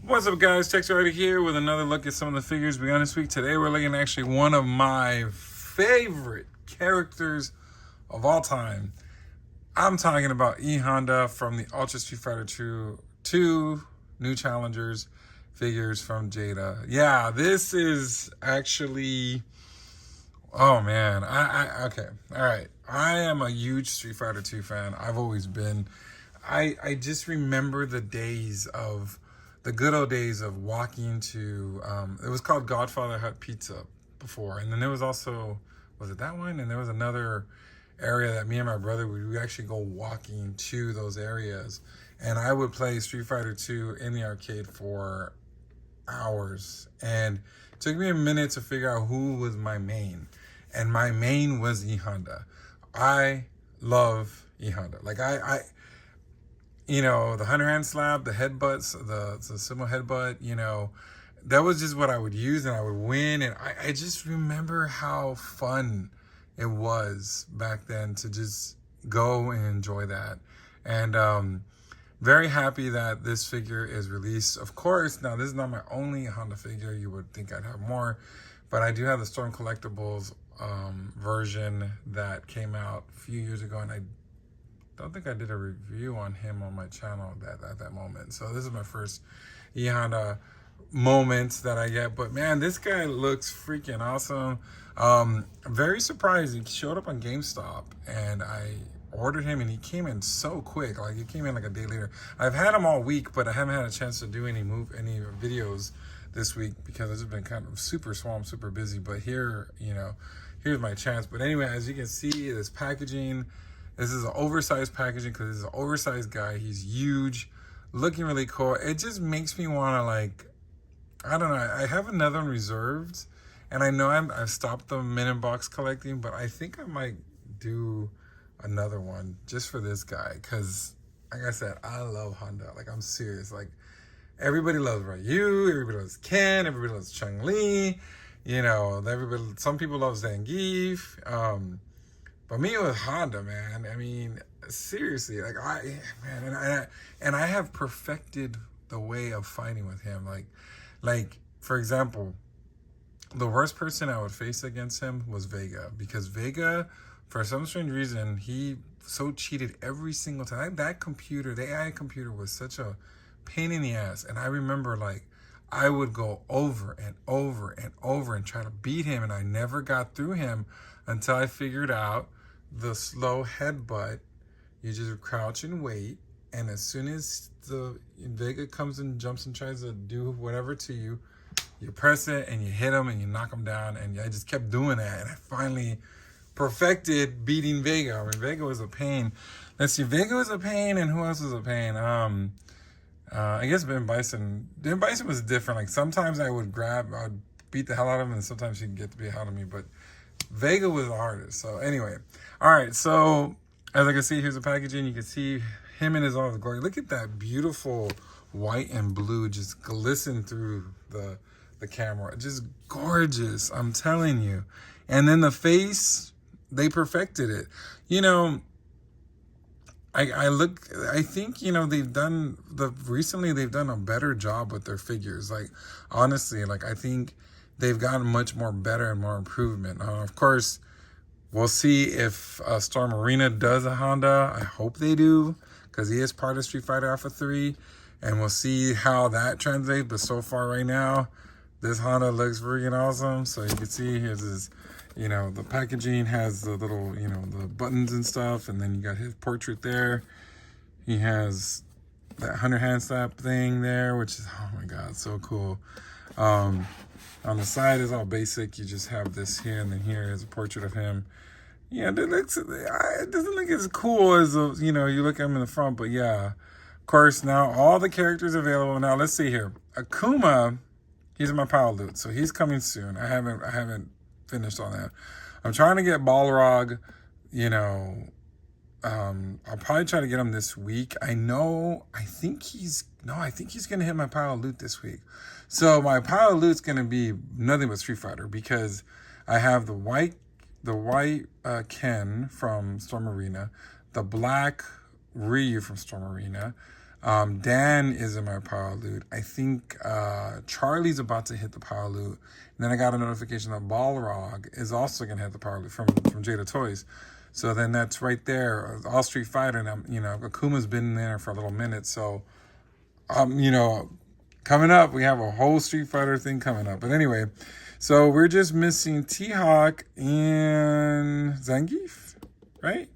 What's up, guys? Tex right here with another look at some of the figures we got this week. Today we're looking at actually one of my favorite characters of all time. I'm talking about E Honda from the Ultra Street Fighter 2 New Challengers figures from Jada. Yeah, this is actually, oh man, okay, all right. I am a huge Street Fighter 2 fan. I've always been. I just remember the good old days of walking to, it was called Godfather Hut Pizza before. And then there was also, was it that one? And there was another area that me and my brother, we would actually go walking to those areas. And I would play Street Fighter 2 in the arcade for hours. And it took me a minute to figure out who was my main. And my main was E Honda. I love E Honda. Like you know, the 100-hand slap, the headbutts, the simple headbutt, you know, that was just what I would use and I would win. And I just remember how fun it was back then to just go and enjoy that. And very happy that this figure is released. Of course, now this is not my only Honda figure. You would think I'd have more, but I do have the Storm Collectibles version that came out a few years ago, and I don't think I did a review on him on my channel at that moment. So this is my first E Honda moments that I get. But man, this guy looks freaking awesome. Very surprised. He showed up on GameStop and I ordered him and he came in so quick. Like he came in like a day later. I've had him all week, but I haven't had a chance to do any videos this week because I've just been kind of super swamped, super busy. But here, you know, here's my chance. But anyway, as you can see, this packaging, this is an oversized packaging because this is an oversized guy. He's huge, looking really cool. It just makes me want to, like, I don't know. I have another one reserved, and I know I've stopped the Men in Box collecting, but I think I might do another one just for this guy because, like I said, I love Honda. Like, I'm serious. Like, everybody loves Ryu, everybody loves Ken, everybody loves Chun-Li. You know, some people love Zangief. But me with Honda, man, I mean, seriously, like and I have perfected the way of fighting with him. Like for example, the worst person I would face against him was Vega, because Vega, for some strange reason, he so cheated every single time. That computer, the AI computer, was such a pain in the ass. And I remember, like, I would go over and over and over and try to beat him, and I never got through him until I figured out the slow headbutt. You just crouch and wait, and as soon as the Vega comes and jumps and tries to do whatever to you, you press it and you hit him and you knock him down. And I just kept doing that, and I finally perfected beating Vega. I mean, Vega was a pain. Let's see, Vega was a pain, and who else was a pain? I guess Ben Bison. Ben Bison was different. Like, sometimes I would beat the hell out of him, and sometimes he'd get the beat out of me, but Vega was the hardest. So anyway, all right, so as I can see, here's the packaging. You can see him in his all the glory. Look at that beautiful white and blue just glisten through the camera. Just gorgeous, I'm telling you. And then the face, they perfected it. You know, I think, you know, recently they've done a better job with their figures. Like, honestly, like, I think they've gotten much more better and more improvement. Of course, we'll see if Storm Arena does a Honda. I hope they do, because he is part of Street Fighter Alpha 3. And we'll see how that translates. But so far right now, this Honda looks freaking awesome. So you can see here's his, you know, the packaging has the little, you know, the buttons and stuff. And then you got his portrait there. He has that 100-hand slap thing there, which is, oh my God, so cool. On the side is all basic. You just have this here, and then here is a portrait of him. Yeah, it doesn't look as cool as, you know, you look at him in the front, but yeah. Of course, now all the characters available. Now, let's see here. Akuma, he's in my pile of loot, so he's coming soon. I haven't finished on that. I'm trying to get Balrog, you know. I'll probably try to get him this week. I think he's going to hit my pile of loot this week. So my pile of loot's going to be nothing but Street Fighter, because I have the white Ken from Storm Arena, the black Ryu from Storm Arena. Dan is in my power loot. I think Charlie's about to hit the power loot. And then I got a notification that Balrog is also going to hit the power loot from Jada Toys. So then that's right there, all Street Fighter. And Akuma's been there for a little minute. So, coming up, we have a whole Street Fighter thing coming up. But anyway, so we're just missing T-Hawk and Zangief, right?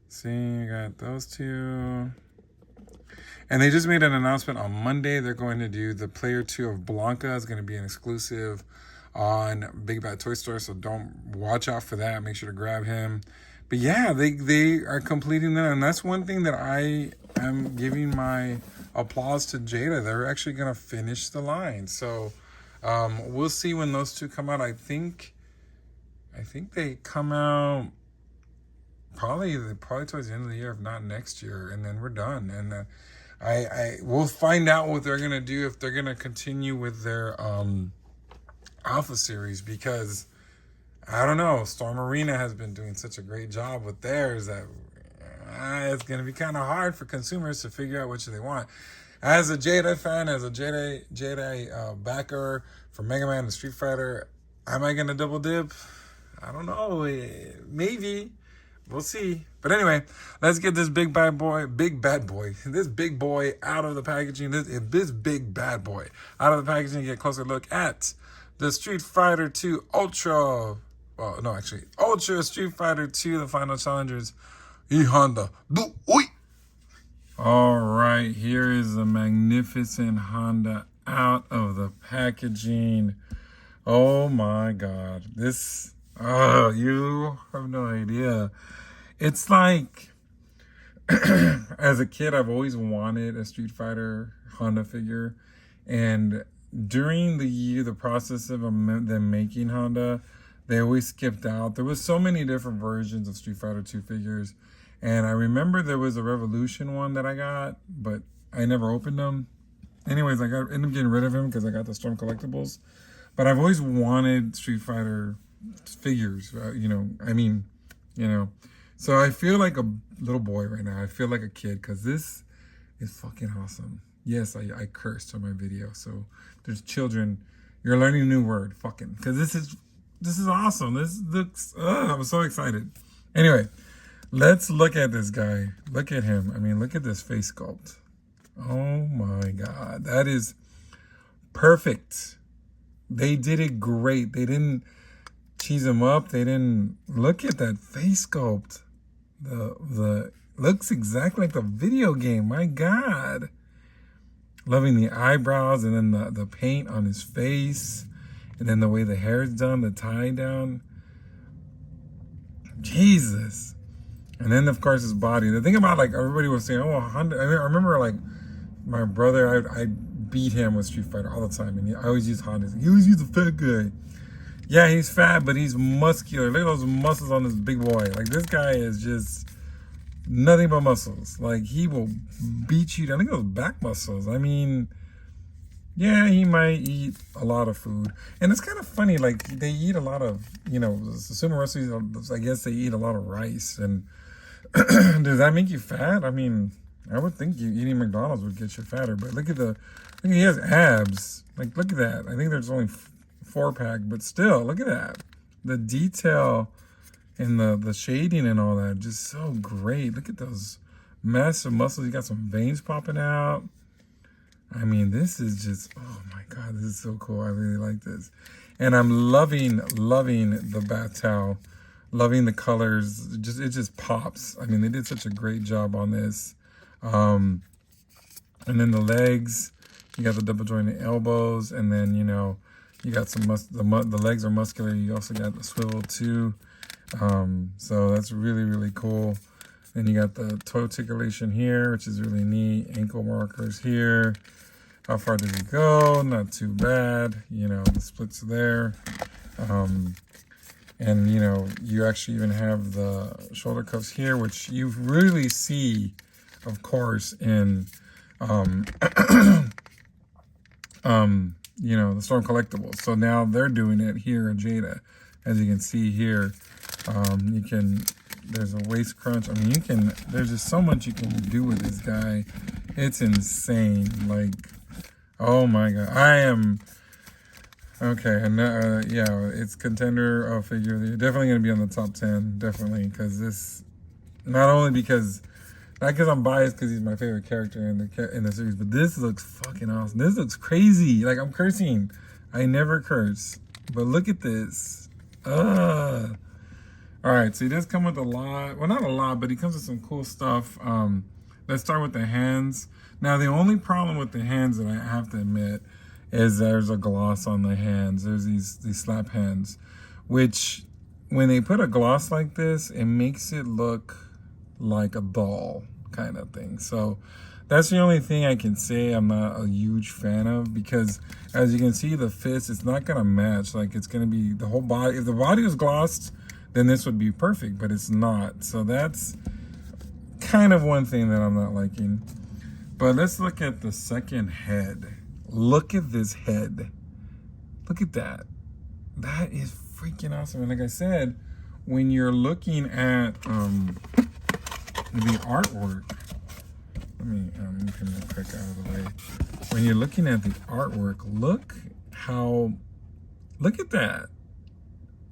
See, you got those two. And they just made an announcement on Monday. They're going to do the Player 2 of Blanca is going to be an exclusive on Big Bad Toy Store. So don't watch out for that. Make sure to grab him. But yeah, they are completing that. And that's one thing that I am giving my applause to Jada. They're actually going to finish the line. So we'll see when those two come out. I think they come out probably towards the end of the year, if not next year, and then we're done. And we'll find out what they're gonna do, if they're gonna continue with their Alpha series, because I don't know, Storm Arena has been doing such a great job with theirs that it's gonna be kind of hard for consumers to figure out which they want. As a Jada fan, as a Jada backer for Mega Man and Street Fighter, am I gonna double dip? I don't know, maybe. We'll see. But anyway, let's get this big bad boy, this big boy out of the packaging, this big bad boy out of the packaging, and get a closer look at the Street Fighter 2 Ultra Street Fighter 2, the final challengers, E-Honda. All right, here is the magnificent Honda out of the packaging. Oh my God, this, you have no idea. It's like, as a kid, I've always wanted a Street Fighter Honda figure. And during the process of them making Honda, they always skipped out. There was so many different versions of Street Fighter 2 figures. And I remember there was a Revolution one that I got, but I never opened them. Anyways, I ended up getting rid of him because I got the Storm Collectibles. But I've always wanted Street Fighter figures, So I feel like a little boy right now. I feel like a kid because this is fucking awesome. Yes, I cursed on my video. So there's children. You're learning a new word, fucking. Because this is awesome. This looks, I'm so excited. Anyway, let's look at this guy. Look at him. I mean, look at this face sculpt. Oh my God. That is perfect. They did it great. They didn't cheese him up. They didn't, look at that face sculpt. The looks exactly like the video game. My God. Loving the eyebrows and then the paint on his face. And then the way the hair is done, the tie down. Jesus. And then, of course, his body. The thing about, like, everybody was saying, oh, Honda. I remember, like, my brother, I beat him with Street Fighter all the time. And I always use Honda. He always used a fat guy. Yeah, he's fat, but he's muscular. Look at those muscles on this big boy. Like, this guy is just nothing but muscles. Like, he will beat you down. Look at those back muscles. I mean, yeah, he might eat a lot of food. And it's kind of funny, like, they eat a lot of, the sumo wrestlers, I guess they eat a lot of rice. And does that make you fat? I mean, I would think eating McDonald's would get you fatter. But look, he has abs. Like, look at that. I think there's only 4-pack, but still, look at that. The detail and the shading and all that, just so great. Look at those massive muscles. You got some veins popping out. I mean, this is just, oh my God, this is so cool. I really like this. And I'm loving the bat towel. Loving the colors. It just pops. I mean, they did such a great job on this. And then the legs, you got the double jointed elbows, and then, you got some the legs are muscular. You also got the swivel too. So that's really, really cool. Then you got the toe articulation here, which is really neat. Ankle markers here. How far did it go? Not too bad. The splits there. And, you actually even have the shoulder cuffs here, which you really see, of course, in, the Storm Collectibles. So now they're doing it here in Jada. As you can see here, there's a waist crunch. I mean, there's just so much you can do with this guy. It's insane. Like, oh my God. Okay, and yeah, it's contender figure. They're definitely going to be on the top 10, definitely, because this, not because I'm biased because he's my favorite character in the series, but this looks fucking awesome. This looks crazy. Like, I'm cursing. I never curse, but look at this. All right, so he does come with a lot. Well, not a lot, but he comes with some cool stuff. Let's start with the hands. Now, the only problem with the hands that I have to admit is there's a gloss on the hands. There's these slap hands, which when they put a gloss like this, it makes it look like a doll kind of thing. So that's the only thing I can say I'm not a huge fan of, because as you can see, the fist, it's not gonna match. Like, it's gonna be the whole body. If the body was glossed, then this would be perfect, but it's not. So that's kind of one thing that I'm not liking. But let's look at the second head. Look at this head. Look at that. That is freaking awesome. And like I said, when you're looking at the artwork, let me move him real quick out of the way. When you're looking at the artwork, look at that.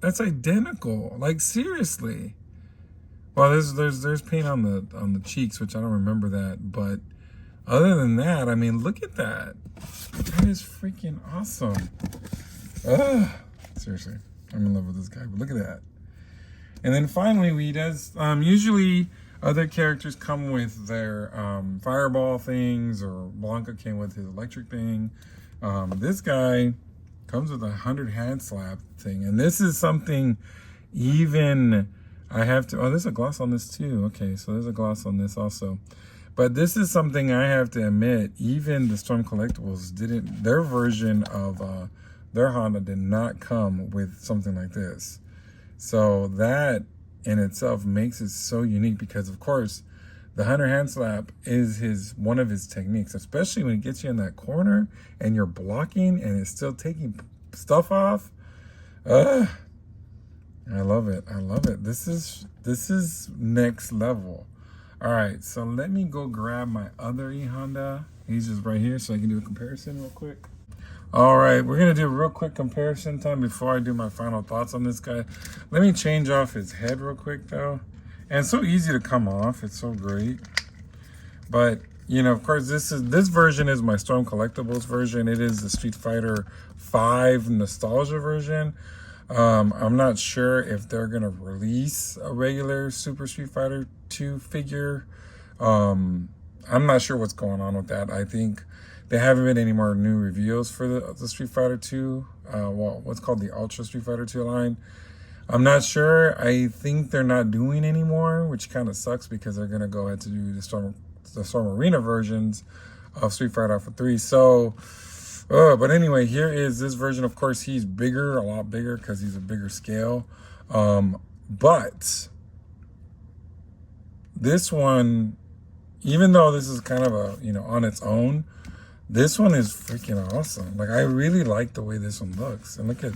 That's identical. Like, seriously. Well, there's paint on the cheeks, which I don't remember that, but other than that, I mean, look at that. That is freaking awesome. Seriously, I'm in love with this guy, but look at that. And then finally, usually other characters come with their fireball things, or Blanca came with his electric thing. This guy comes with a 100 hand slap thing. And this is something even I have to, there's a gloss on this too. Okay, so there's a gloss on this also. But this is something I have to admit, even the Storm Collectibles their version of their Honda did not come with something like this. So that in itself makes it so unique, because of course the 100 hand slap is one of his techniques, especially when it gets you in that corner and you're blocking and it's still taking stuff off. I love it. I love it. This is next level. All right, so let me go grab my other E-Honda. He's just right here, so I can do a comparison real quick. All right, we're gonna do a real quick comparison time before I do my final thoughts on this guy. Let me change off his head real quick though. And it's so easy to come off, it's so great. But, you know, of course, this version is my Storm Collectibles version. It is the Street Fighter 5 nostalgia version. I'm not sure if they're gonna release a regular Super Street Fighter 2 figure. I'm not sure what's going on with that. I think there haven't been any more new reveals for the Street Fighter 2. What's called the Ultra Street Fighter 2 line. I'm not sure. I think they're not doing anymore, which kind of sucks, because they're gonna go ahead to do the Storm Arena versions of Street Fighter Alpha 3. So. But anyway, here is this version. Of course, he's bigger, a lot bigger, because he's a bigger scale. But this one, even though this is kind of on its own, this one is freaking awesome. Like, I really like the way this one looks. And look at,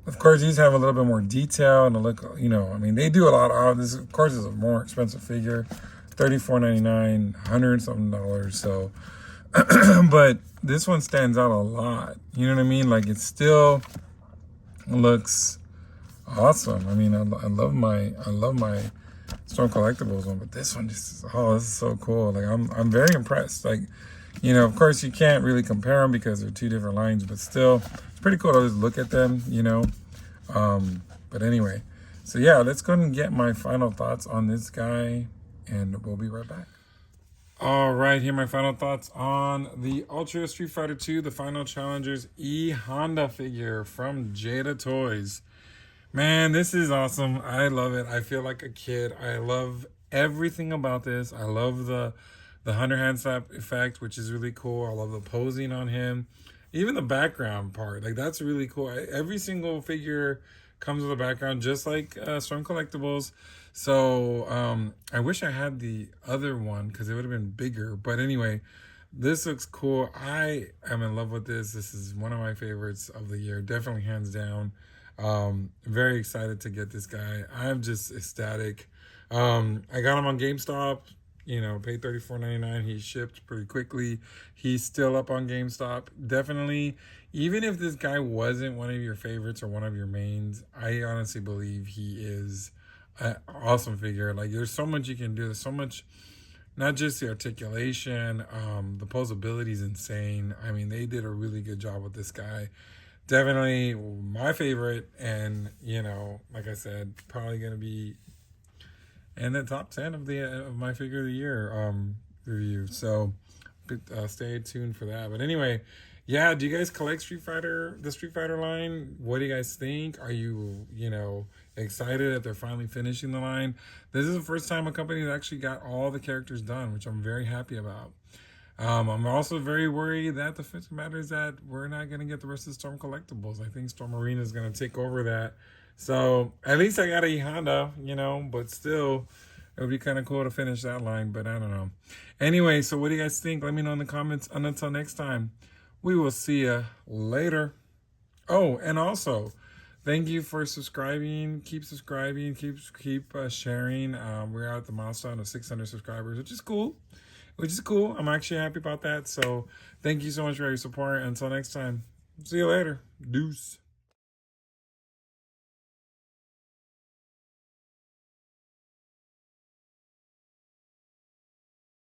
of course, these have a little bit more detail and look, I mean, they do a lot of this. Of course, is a more expensive figure, $34.99, $100-something. So. But this one stands out a lot. You know what I mean? Like, it still looks awesome. I mean, I love my Storm Collectibles one, but this one just this is so cool. Like, I'm very impressed. Like, of course you can't really compare them because they're two different lines, but still it's pretty cool to just look at them, But anyway, so yeah, let's go and get my final thoughts on this guy, and we'll be right back. All right, here are my final thoughts on the Ultra Street Fighter 2, the Final Challengers E-Honda figure from Jada Toys. Man, this is awesome. I love it. I feel like a kid. I love everything about this. I love the 100 hand slap effect, which is really cool. I love the posing on him. Even the background part, like, that's really cool. Every single figure comes with a background, just like Storm Collectibles. So I wish I had the other one, because it would have been bigger. But anyway, This looks cool. I am in love with this. This is one of my favorites of the year. Definitely hands down. Very excited to get this guy. I'm just ecstatic. I got him on GameStop. You know, paid $34.99. He shipped pretty quickly. He's still up on GameStop. Definitely, even if this guy wasn't one of your favorites or one of your mains, I honestly believe he is an awesome figure. Like, there's so much you can do. There's so much, not just the articulation, the posability is insane. I mean, they did a really good job with this guy. Definitely my favorite, and you know, like I said, probably gonna be in the top 10 of my figure of the year review. So stay tuned for that. But anyway, yeah, do you guys collect the Street Fighter line? What do you guys think? Are you, excited that they're finally finishing the line? This is the first time a company has actually got all the characters done, which I'm very happy about. I'm also very worried that the fact of the matter is that we're not going to get the rest of the Storm collectibles. I think Storm Arena is going to take over that. So at least I got a Honda, but still it would be kind of cool to finish that line, but I don't know. Anyway, so what do you guys think? Let me know in the comments. And until next time, we will see you later. Oh, and also, thank you for subscribing. Keep subscribing. Keep sharing. We're at the milestone of 600 subscribers, which is cool. I'm actually happy about that. So thank you so much for your support. Until next time, see you later. Deuce.